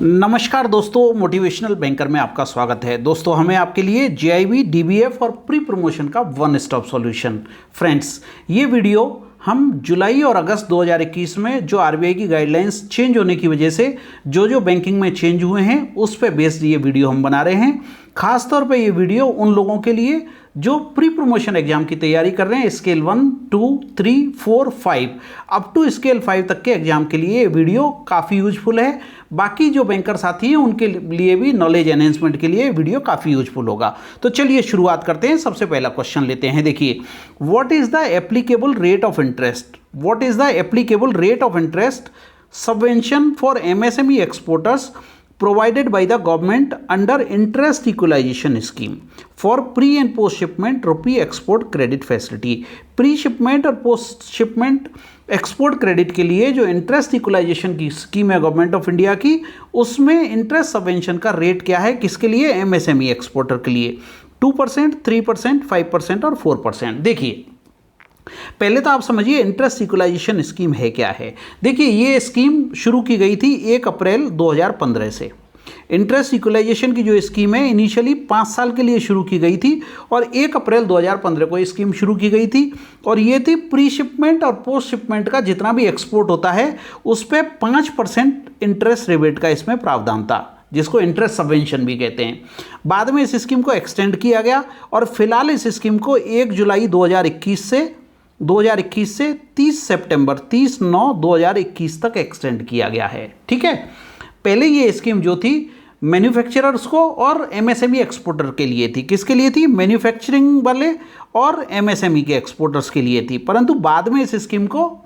नमस्कार दोस्तों, motivational banker में आपका स्वागत है। दोस्तों, हमें आपके लिए जेआईबी, डीबीएफ और प्री प्रमोशन का वन स्टॉप सॉल्यूशन। फ्रेंड्स, ये वीडियो हम जुलाई और अगस्त 2021 में जो आरबीआई की गाइडलाइंस चेंज होने की वजह से जो बैंकिंग में चेंज हुए हैं उस पे बेस्ड ये वीडियो हम बना रहे हैं। खास तौर पे ये वीडियो उन लोगों के लिए जो प्री प्रमोशन एग्जाम की तैयारी कर रहे हैं, स्केल 1, 2, 3, 4, 5 अप टू स्केल 5 तक के एग्जाम के लिए ये वीडियो काफ़ी यूजफुल है। बाकी जो बैंकर साथी हैं उनके लिए भी नॉलेज एनहेंसमेंट के लिए वीडियो काफ़ी यूजफुल होगा। तो चलिए शुरुआत करते हैं। सबसे पहला क्वेश्चन लेते हैं। देखिए, what is the applicable rate of interest? What is the applicable rate of interest subvention for MSME exporters provided by the government under interest equalization scheme for pre and post shipment rupee export credit facility। Pre shipment और post shipment export credit के लिए जो interest equalisation की scheme है government of India की, उसमें interest subvention का rate क्या है? किसके लिए? एमएसएमई एक्सपोर्टर के लिए 2%, 3%, 5% और 4%। देखिए, पहले तो आप समझिए इंटरेस्ट इक्वलाइजेशन स्कीम है क्या है। देखिए, ये स्कीम शुरू की गई थी 1 अप्रैल 2015 से। इंटरेस्ट इक्वलाइजेशन की जो स्कीम है इनिशियली 5 साल के लिए शुरू की गई थी और 1 अप्रैल 2015 को ये स्कीम शुरू की गई थी। और ये थी प्री शिपमेंट और पोस्ट शिपमेंट का जितना भी एक्सपोर्ट होता है उस पर 5% इंटरेस्ट रिबेट का इसमें प्रावधान था, जिसको इंटरेस्ट सबवेंशन भी कहते हैं। बाद में इस स्कीम को एक्सटेंड किया गया और फिलहाल इस स्कीम को 1 जुलाई 2021 से 30/9/2021 तक एक्सटेंड किया गया है। ठीक है, पहले ये स्कीम जो थी मैन्युफैक्चरर्स को और एमएसएमई एक्सपोर्टर के लिए थी। किसके लिए थी? मैन्युफैक्चरिंग वाले और एमएसएमई के एक्सपोर्टर्स के लिए थी। परंतु बाद में इस स्कीम को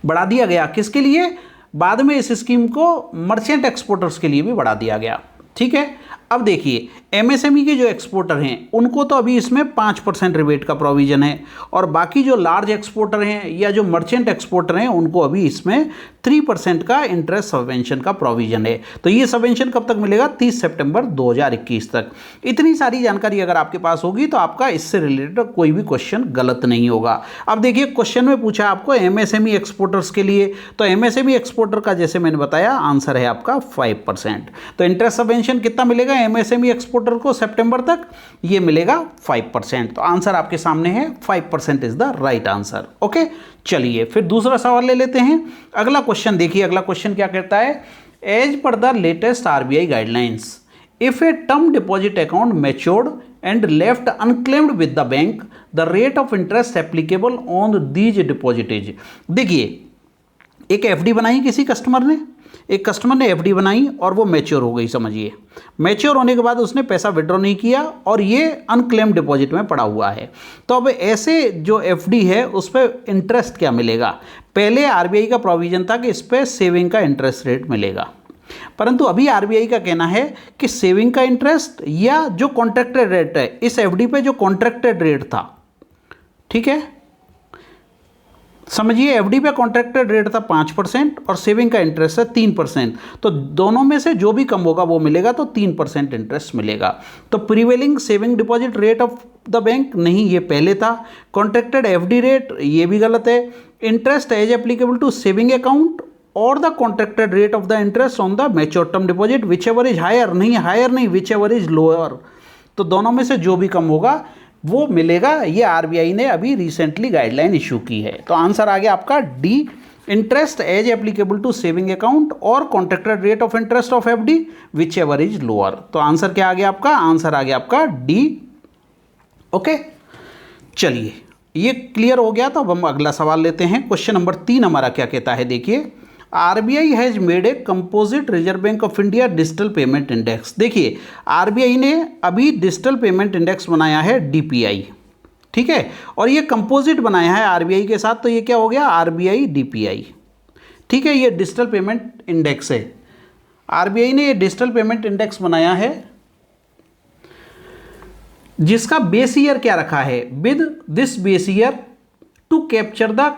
बढ़ा दिया गया। किसके लिए? बाद में इस स्कीम को मर्चेंट एक्सपोर्टर्स के लिए भी बढ़ा दिया गया। ठीक है, अब देखिए, एमएसएमई के जो एक्सपोर्टर हैं उनको तो अभी इसमें 5% रिबेट का प्रोविजन है और बाकी जो लार्ज एक्सपोर्टर हैं या जो मर्चेंट एक्सपोर्टर हैं उनको अभी इसमें 3% का इंटरेस्ट सबवेंशन का प्रोविजन है। तो ये सबवेंशन कब तक मिलेगा? 30 सितंबर 2021 तक। इतनी सारी जानकारी अगर आपके पास होगी तो आपका इससे रिलेटेड कोई भी क्वेश्चन गलत नहीं होगा। अब देखिए, क्वेश्चन में पूछा आपको एमएसएमई एक्सपोर्टर्स के लिए, तो एमएसएमई एक्सपोर्टर का जैसे मैंने बताया आंसर है आपका 5%। तो इंटरेस्ट सबवेंशन कितना मिलेगा एमएसएमई एक्सपोर्टर को सितंबर तक? ये मिलेगा 5%। तो आंसर आपके सामने है, 5% is the right answer. Okay, चलिए फिर दूसरा सवाल ले लेते हैं। अगला क्वेश्चन देखिए, अगला क्वेश्चन क्या कहता है? As per the latest RBI guidelines, if a term deposit account matured and left unclaimed with the bank, the rate of interest applicable on these deposit is. देखिए, एक एफडी बनाई किसी कस्टमर ने, एक कस्टमर ने एफडी बनाई और वो मैच्योर हो गई। समझिए, मैच्योर होने के बाद उसने पैसा विड्रॉ नहीं किया और ये अनक्लेम डिपॉजिट में पड़ा हुआ है। तो अब ऐसे जो एफडी है उस पर इंटरेस्ट क्या मिलेगा? पहले आरबीआई का प्रोविजन था कि इस पर सेविंग का इंटरेस्ट रेट मिलेगा, परंतु अभी आरबीआई का कहना है कि सेविंग का इंटरेस्ट या जो कॉन्ट्रैक्टेड रेट है, इस एफडी पे जो कॉन्ट्रैक्टेड रेट था, ठीक है, समझिए एफडी पे कॉन्ट्रैक्टेड रेट था 5% और सेविंग का इंटरेस्ट है 3%। तो दोनों में से जो भी कम होगा वो मिलेगा, तो 3% इंटरेस्ट मिलेगा। तो prevailing saving deposit rate of the bank नहीं, ये पहले था। कॉन्ट्रैक्टेड एफडी रेट, ये भी गलत है। Interest as applicable to saving account और the contracted rate of the interest on the mature term deposit, which ever is higher, नहीं हायर नहीं, विच एवर इज लोअर। तो दोनों में से जो भी कम होगा वो मिलेगा। ये आरबीआई ने अभी रिसेंटली गाइडलाइन इशू की है। तो आंसर आ गया आपका D, interest as applicable to saving account और contracted rate of interest of FD which ever is lower. तो आंसर क्या आ गया आपका? आंसर आ गया आपका डी। ओके, चलिए ये क्लियर हो गया। तो अब हम अगला सवाल लेते हैं। क्वेश्चन नंबर 3 हमारा क्या कहता है? देखिए, RBI has made a composite reserve bank of India digital payment index. देखिए, आरबीआई ने अभी डिजिटल पेमेंट इंडेक्स बनाया है डीपीआई, ठीक है, और ये कंपोजिट बनाया है आरबीआई के साथ। तो ये क्या हो गया? RBI DPI. ठीक है, ये डिजिटल पेमेंट इंडेक्स है। आरबीआई ने ये डिजिटल पेमेंट इंडेक्स बनाया है जिसका बेस ईयर क्या रखा है? With this base year to capture the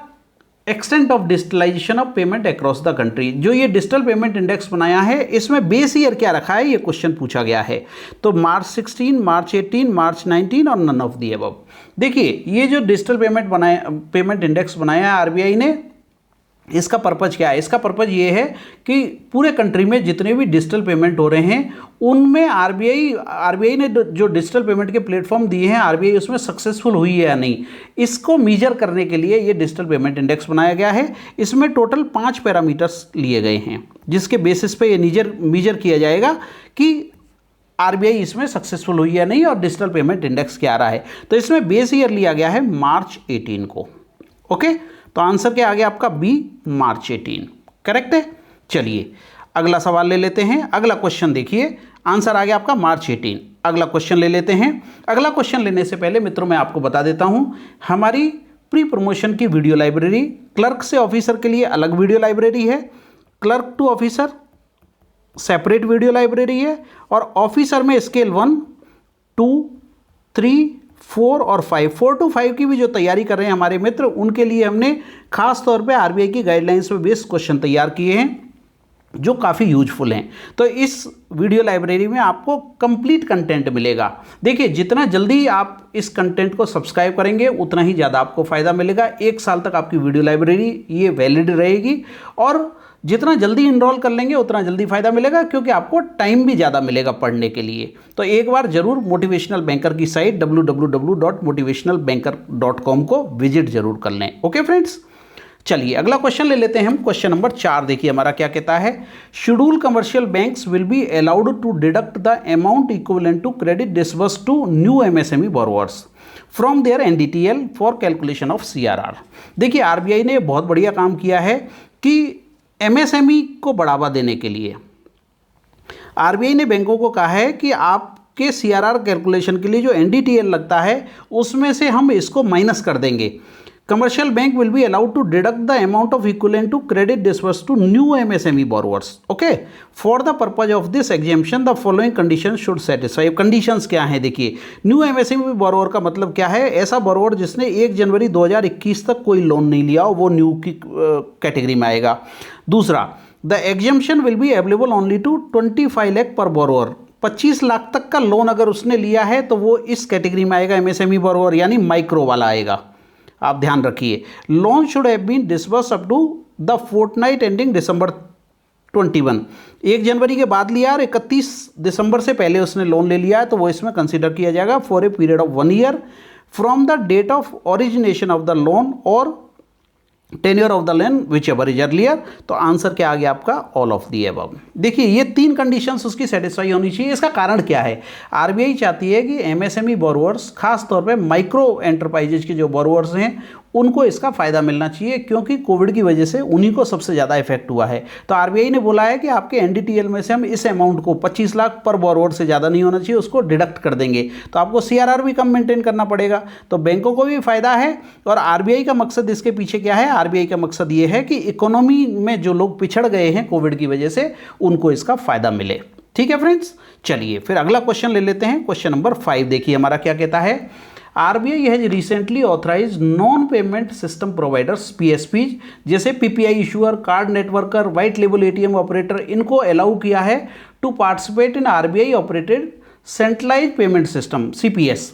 extent of digitalization of payment across the country. जो ये डिजिटल पेमेंट इंडेक्स बनाया है इसमें बेस ईयर क्या रखा है, ये क्वेश्चन पूछा गया है। तो मार्च 16, मार्च 18, मार्च 19 और नन ऑफ दी अबव। देखिए, ये जो डिजिटल पेमेंट इंडेक्स बनाया है आरबीआई ने, इसका पर्पज़ क्या है? इसका पर्पज़ ये है कि पूरे कंट्री में जितने भी डिजिटल पेमेंट हो रहे हैं उनमें आरबीआई ने जो डिजिटल पेमेंट के प्लेटफॉर्म दिए हैं, आरबीआई उसमें सक्सेसफुल हुई है या नहीं, इसको मीजर करने के लिए ये डिजिटल पेमेंट इंडेक्स बनाया गया है। इसमें टोटल 5 पैरामीटर्स लिए गए हैं जिसके बेसिस पे ये मीजर किया जाएगा कि आरबीआई इसमें सक्सेसफुल हुई या नहीं और डिजिटल पेमेंट इंडेक्स क्या आ रहा है। तो इसमें बेस ईयर लिया गया है मार्च 18 को। ओके, तो आंसर क्या आ गया आपका? बी, मार्च 18 करेक्ट है। चलिए अगला सवाल ले लेते हैं। अगला क्वेश्चन देखिए, आंसर आ गया आपका मार्च 18। अगला क्वेश्चन ले लेते हैं। अगला क्वेश्चन लेने से पहले मित्रों मैं आपको बता देता हूं, हमारी प्री प्रमोशन की वीडियो लाइब्रेरी, क्लर्क से ऑफिसर के लिए अलग वीडियो लाइब्रेरी है, clerk to officer separate video library है, और ऑफिसर में स्केल 1, 2, 3, 4 और 5, 4 to 5 की भी जो तैयारी कर रहे हैं हमारे मित्र, उनके लिए हमने खास तौर पे आरबीआई की गाइडलाइंस पे बेस्ड क्वेश्चन तैयार किए हैं जो काफ़ी यूजफुल हैं। तो इस वीडियो लाइब्रेरी में आपको कंप्लीट कंटेंट मिलेगा। देखिए जितना जल्दी आप इस कंटेंट को सब्सक्राइब करेंगे उतना ही ज़्यादा आपको फ़ायदा मिलेगा। 1 साल तक आपकी वीडियो लाइब्रेरी ये वैलिड रहेगी, और जितना जल्दी इनरोल कर लेंगे उतना जल्दी फ़ायदा मिलेगा, क्योंकि आपको टाइम भी ज़्यादा मिलेगा पढ़ने के लिए। तो एक बार ज़रूर मोटिवेशनल बैंकर की साइट www.motivationalbanker.com को विजिट जरूर कर लें। ओके फ्रेंड्स, चलिए अगला क्वेश्चन ले लेते हैं हम। क्वेश्चन नंबर 4 देखिए हमारा क्या कहता है। Schedule commercial banks will be allowed to deduct the amount equivalent to credit disburse to new MSME borrowers from their NDTL for calculation of CRR. देखिए आरबीआई ने बहुत बढ़िया काम किया है कि एमएसएमई को बढ़ावा देने के लिए आरबीआई ने बैंकों को कहा है कि आपके सीआरआर कैलकुलेशन के लिए जो एनडीटीएल लगता है उसमें से हम इसको माइनस कर देंगे। Commercial bank will be allowed to deduct the amount of equivalent to credit disburse to new MSME borrowers. Okay, for the purpose of this exemption the following condition should satisfy. Conditions क्या हैं देखिए। New MSME borrower का मतलब क्या है? ऐसा borrower जिसने 1 जनवरी 2021 तक कोई लोन नहीं लिया हो, वो न्यू की कैटेगरी में आएगा। दूसरा, the exemption will be available only to 25 lakh per borrower. 25 lakh तक का लोन अगर उसने लिया है तो वो इस कैटेगरी में आएगा, एमएसएमई बोरोवर यानी माइक्रो वाला आएगा। आप ध्यान रखिए, loan should have been disburse up to the fortnight ending December 21। 1 जनवरी के बाद लिया और 31 दिसंबर से पहले उसने लोन ले लिया है तो वो इसमें कंसिडर किया जाएगा for a period of 1 year from the date of origination of the loan और tenure of the loan which ever is earlier. तो आंसर क्या आ गया आपका? All of the above. देखिए ये 3 कंडीशंस उसकी सेटिस्फाई होनी चाहिए। इसका कारण क्या है? आरबीआई चाहती है कि एमएसएमई बोरोवर्स, खास तौर पे माइक्रो एंटरप्राइजेज के जो बोरोवर्स हैं उनको इसका फ़ायदा मिलना चाहिए, क्योंकि कोविड की वजह से उन्हीं को सबसे ज़्यादा इफेक्ट हुआ है। तो आरबीआई ने बोला है कि आपके एनडीटीएल में से हम इस अमाउंट को 25 लाख पर बोरोवर से ज़्यादा नहीं होना चाहिए, उसको डिडक्ट कर देंगे। तो आपको सीआरआर भी कम मेंटेन करना पड़ेगा, तो बैंकों को भी फ़ायदा है। और आरबीआई का मकसद इसके पीछे क्या है? आरबीआई का मकसद ये है कि इकोनॉमी में जो लोग पिछड़ गए हैं कोविड की वजह से, उनको इसका फ़ायदा मिले। ठीक है फ्रेंड्स, चलिए फिर अगला क्वेश्चन ले लेते हैं। क्वेश्चन नंबर 5 देखिए हमारा क्या कहता है। RBI has recently authorise non payment system providers PSPs जैसे PPI issuer, card networker, white label ATM operator, इनको अलाउ किया है to participate in RBI operated centralise payment system CPS,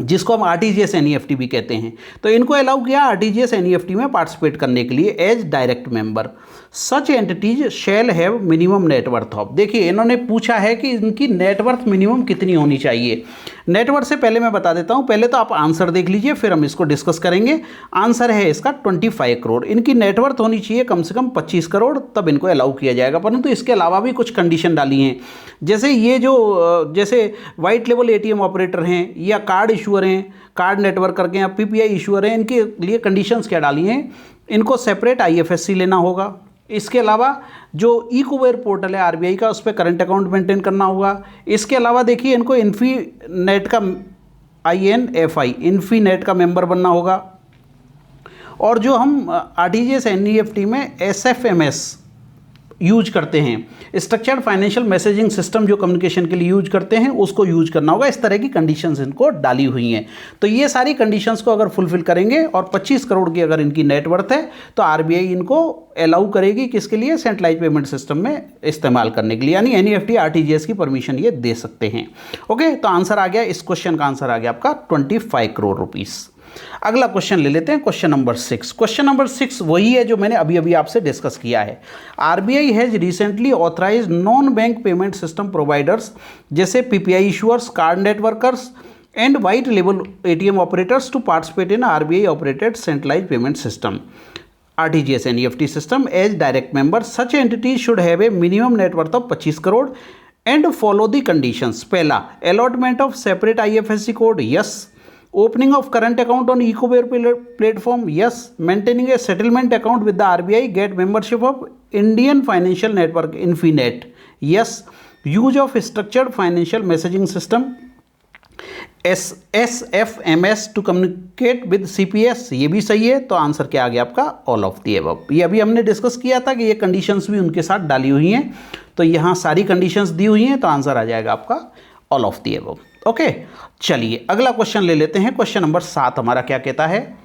जिसको हम आरटीजीएस एनईएफटी भी कहते हैं। तो इनको अलाउ किया आरटीजीएस एनईएफटी में पार्टिसिपेट करने के लिए as direct member. Such entities shall have minimum net worth of. देखिए इन्होंने पूछा है कि इनकी नेटवर्थ मिनिमम कितनी होनी चाहिए। नेटवर्थ से पहले मैं बता देता हूं, पहले तो आप आंसर देख लीजिए फिर हम इसको डिस्कस करेंगे। आंसर है इसका 25 करोड़। इनकी नेटवर्थ होनी चाहिए कम से कम 25 करोड़, तब इनको अलाउ किया जाएगा। परंतु इसके अलावा भी कुछ कंडीशन डाली हैं, जैसे ये जो जैसे वाइट लेबल एटीएम ऑपरेटर हैं या कार्ड इशूअर हैं, कार्ड नेटवर्कर के या पीपीआई इशूअर हैं, इनके लिए कंडीशंस क्या डाली हैं? इनको सेपरेट आईएफएससी लेना होगा। इसके अलावा जो ई कुबेर पोर्टल है आरबीआई का, उस पर करंट अकाउंट मेंटेन करना होगा। इसके अलावा देखिए इनको इन्फीनेट का INFI इन्फीनेट का मेंबर बनना होगा। और जो हम आरटीजीएस एनईएफटी में SFMS यूज करते हैं, स्ट्रक्चर्ड फाइनेंशियल मैसेजिंग सिस्टम जो कम्युनिकेशन के लिए यूज करते हैं, उसको यूज करना होगा। इस तरह की कंडीशंस इनको डाली हुई हैं। तो ये सारी कंडीशंस को अगर फुलफिल करेंगे और 25 करोड़ की अगर इनकी नेटवर्थ है तो आरबीआई इनको अलाउ करेगी किसके लिए? सेंट्रलाइज पेमेंट सिस्टम में इस्तेमाल करने के लिए, यानी एनईएफटी आरटीजीएस की परमिशन ये दे सकते हैं। ओके, तो आंसर आ गया, इस क्वेश्चन का आंसर आ गया आपका 25 करोड़ रुपीस। अगला क्वेश्चन ले लेते हैं, क्वेश्चन नंबर 6। क्वेश्चन नंबर 6 वही है जो मैंने अभी अभी आपसे डिस्कस किया है। RBI has recently authorise non bank payment system providers जैसे PPI issuers, card networkers and white label ATM operators to participate in RBI operated centralise payment system RTGS and EFT system as direct member. Such entities should have a minimum net worth of 25 crore and follow the conditions. पहला, allotment of separate IFSC code, yes. Opening of current account on EcoWare platform, yes. Maintaining a settlement account with the RBI, get membership of Indian Financial Network, Infinet, yes. Use of structured financial messaging system SFMS to communicate with CPS, ये भी सही है। तो answer क्या आ गया आपका? All of the above. ये अभी हमने डिस्कस किया था कि ये कंडीशंस भी उनके साथ डाली हुई हैं, तो यहाँ सारी कंडीशंस दी हुई हैं, तो आंसर आ जाएगा आपका all of the above. Okay, चलिए अगला क्वेश्चन ले लेते हैं। क्वेश्चन नंबर 7 हमारा क्या कहता है?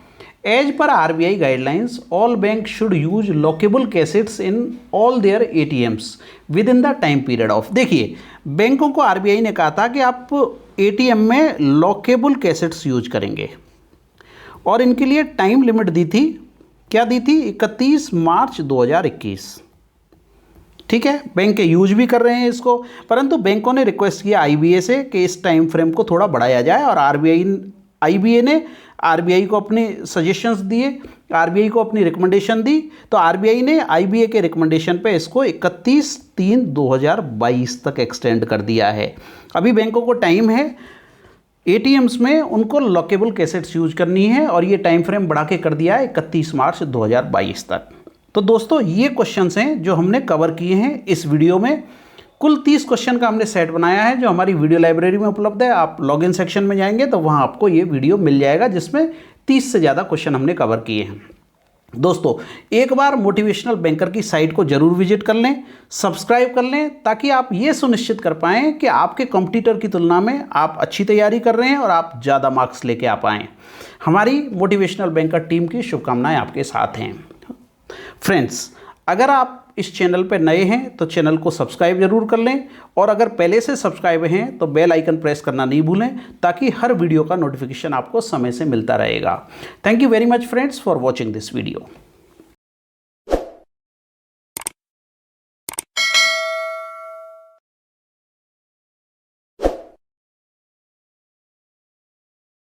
As per RBI guidelines all bank should use lockable cassettes in all their ATMs within the time period of. देखिए, बैंकों को RBI ने कहा था कि आप ATM में लॉकेबल कैसेट्स यूज करेंगे और इनके लिए टाइम लिमिट दी थी। क्या दी थी? 31 मार्च 2021। ठीक है, बैंक के यूज भी कर रहे हैं इसको, परंतु बैंकों ने रिक्वेस्ट किया IBA से कि इस टाइम फ्रेम को थोड़ा बढ़ाया जाए और IBA ने RBI को अपने सजेशंस दिए, RBI को अपनी रिकमेंडेशन दी, तो RBI ने IBA के रिकमेंडेशन पे इसको 31/3/2022 तक एक्सटेंड कर दिया है। अभी बैंकों को टाइम है, ATMs में उनको लॉकेबल कैसेट्स यूज करनी है और ये टाइम फ्रेम बढ़ा के कर दिया है 31 मार्च 2022 तक। तो दोस्तों, ये क्वेश्चंस हैं जो हमने कवर किए हैं इस वीडियो में। कुल 30 क्वेश्चन का हमने सेट बनाया है जो हमारी वीडियो लाइब्रेरी में उपलब्ध है। आप लॉगिन सेक्शन में जाएंगे तो वहाँ आपको ये वीडियो मिल जाएगा जिसमें 30 से ज़्यादा क्वेश्चन हमने कवर किए हैं। दोस्तों, एक बार मोटिवेशनल बैंकर की साइट को जरूर विजिट कर लें, सब्सक्राइब कर लें, ताकि आप ये सुनिश्चित कर पाएँ कि आपके कॉम्पिटिटर की तुलना में आप अच्छी तैयारी कर रहे हैं और आप ज़्यादा मार्क्स लेके आ पाएँ। हमारी मोटिवेशनल बैंकर टीम की शुभकामनाएँ आपके साथ हैं। फ्रेंड्स, अगर आप इस चैनल पर नए हैं तो चैनल को सब्सक्राइब जरूर कर लें और अगर पहले से सब्सक्राइब हैं तो बेल आइकन प्रेस करना नहीं भूलें ताकि हर वीडियो का नोटिफिकेशन आपको समय से मिलता रहेगा। Thank you very much friends for watching this video.